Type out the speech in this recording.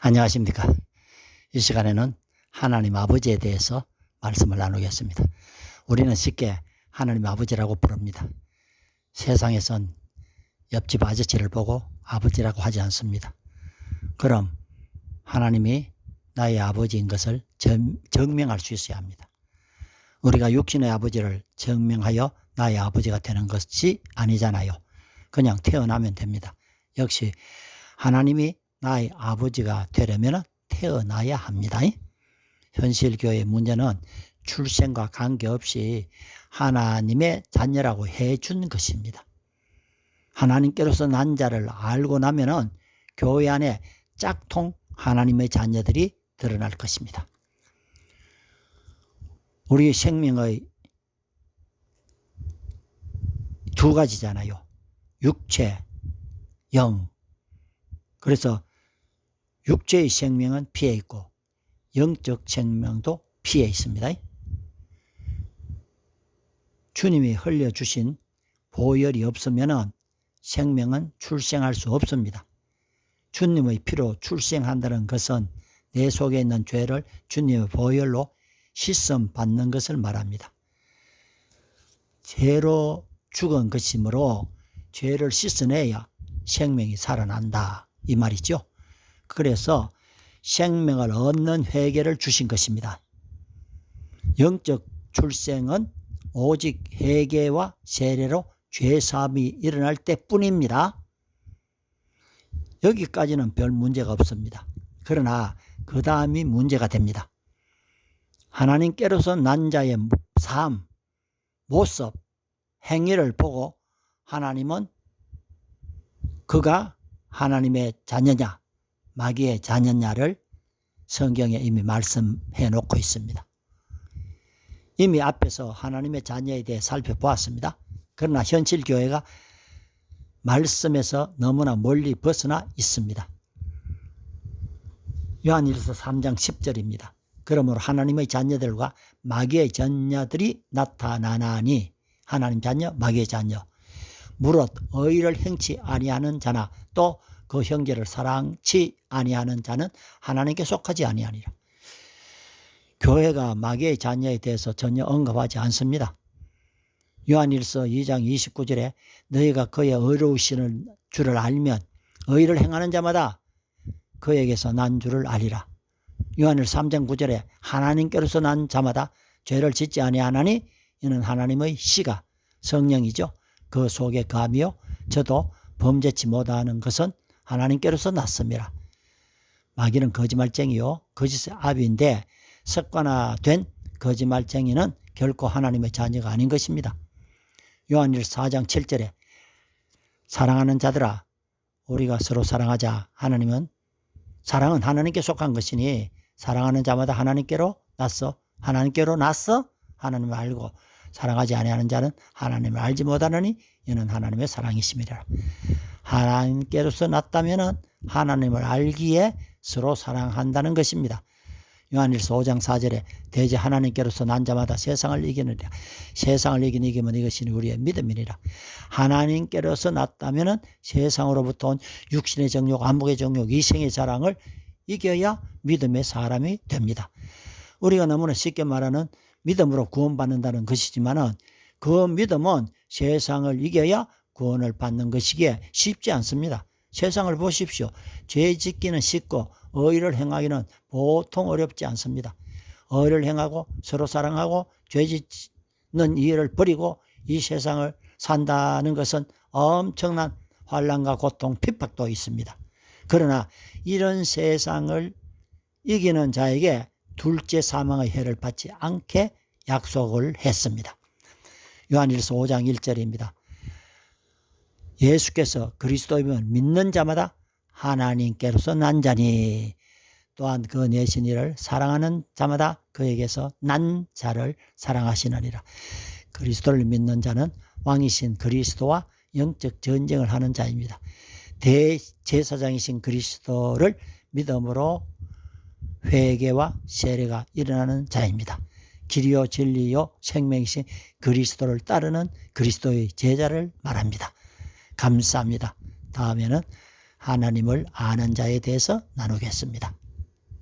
안녕하십니까. 이 시간에는 하나님 아버지에 대해서 말씀을 나누겠습니다. 우리는 쉽게 하나님 아버지라고 부릅니다. 세상에선 옆집 아저씨를 보고 아버지라고 하지 않습니다. 그럼 하나님이 나의 아버지인 것을 증명할 수 있어야 합니다. 우리가 육신의 아버지를 증명하여 나의 아버지가 되는 것이 아니잖아요. 그냥 태어나면 됩니다. 역시 하나님이 나의 아버지가 되려면 태어나야 합니다. 현실 교회의 문제는 출생과 관계없이 하나님의 자녀라고 해준 것입니다. 하나님께로서 난 자를 알고 나면은 교회 안에 짝통 하나님의 자녀들이 드러날 것입니다. 우리 생명의 두 가지잖아요. 육체, 영. 그래서 육체의 생명은 피에 있고 영적 생명도 피에 있습니다. 주님이 흘려주신 보혈이 없으면 생명은 출생할 수 없습니다. 주님의 피로 출생한다는 것은 내 속에 있는 죄를 주님의 보혈로 씻음 받는 것을 말합니다. 죄로 죽은 것이므로 죄를 씻어내야 생명이 살아난다 이 말이죠. 그래서 생명을 얻는 회개를 주신 것입니다. 영적 출생은 오직 회개와 세례로 죄사함이 일어날 때뿐입니다. 여기까지는 별 문제가 없습니다. 그러나 그 다음이 문제가 됩니다. 하나님께로서 난 자의 삶, 모습, 행위를 보고 하나님은 그가 하나님의 자녀냐 마귀의 자녀냐를 성경에 이미 말씀해 놓고 있습니다. 이미 앞에서 하나님의 자녀에 대해 살펴보았습니다. 그러나 현실 교회가 말씀에서 너무나 멀리 벗어나 있습니다. 요한일서 3장 10절입니다. 그러므로 하나님의 자녀들과 마귀의 자녀들이 나타나나니 하나님 자녀, 마귀의 자녀. 무릇 의를 행치 아니하는 자나 또 그 형제를 사랑치 아니하는 자는 하나님께 속하지 아니하니라. 교회가 마귀의 자녀에 대해서 전혀 언급하지 않습니다. 요한일서 2장 29절에 너희가 그의 의로우신 줄을 알면 의를 행하는 자마다 그에게서 난 줄을 알리라. 요한일서 3장 9절에 하나님께로서 난 자마다 죄를 짓지 아니하나니 이는 하나님의 씨가 성령이죠. 그 속에 감이요 저도 범죄치 못하는 것은 하나님께로서 났습니다. 마귀는 거짓말쟁이요 거짓의 아비인데 습관화된 거짓말쟁이는 결코 하나님의 자녀가 아닌 것입니다. 요한일서 4장 7절에 사랑하는 자들아 우리가 서로 사랑하자. 사랑은 하나님께 속한 것이니 사랑하는 자마다 하나님께로 났어. 하나님을 알고 사랑하지 아니하는 자는 하나님을 알지 못하느니 이는 하나님의 사랑이심이라. 하나님께로서 났다면 하나님을 알기에 서로 사랑한다는 것입니다. 요한일서 5장 4절에 대제 하나님께로서 난 자마다 세상을 이기느니라. 세상을 이기면 이것이 우리의 믿음이니라. 하나님께로서 났다면 세상으로부터 온 육신의 정욕, 안목의 정욕, 이생의 자랑을 이겨야 믿음의 사람이 됩니다. 우리가 너무나 쉽게 말하는 믿음으로 구원받는다는 것이지만 그 믿음은 세상을 이겨야 구원을 받는 것이기에 쉽지 않습니다. 세상을 보십시오. 죄 짓기는 쉽고 의를 행하기는 보통 어렵지 않습니다. 의를 행하고 서로 사랑하고 죄 짓는 일을 버리고 이 세상을 산다는 것은 엄청난 환난과 고통, 핍박도 있습니다. 그러나 이런 세상을 이기는 자에게 둘째 사망의 해를 받지 않게 약속을 했습니다. 요한일서 5장 1절입니다. 예수께서 그리스도이면 믿는 자마다 하나님께로서 난 자니 또한 그 내신 이를 사랑하는 자마다 그에게서 난 자를 사랑하시느니라. 그리스도를 믿는 자는 왕이신 그리스도와 영적 전쟁을 하는 자입니다. 대제사장이신 그리스도를 믿음으로 회개와 세례가 일어나는 자입니다. 길이요 진리요 생명이신 그리스도를 따르는 그리스도의 제자를 말합니다. 감사합니다. 다음에는 하나님을 아는 자에 대해서 나누겠습니다.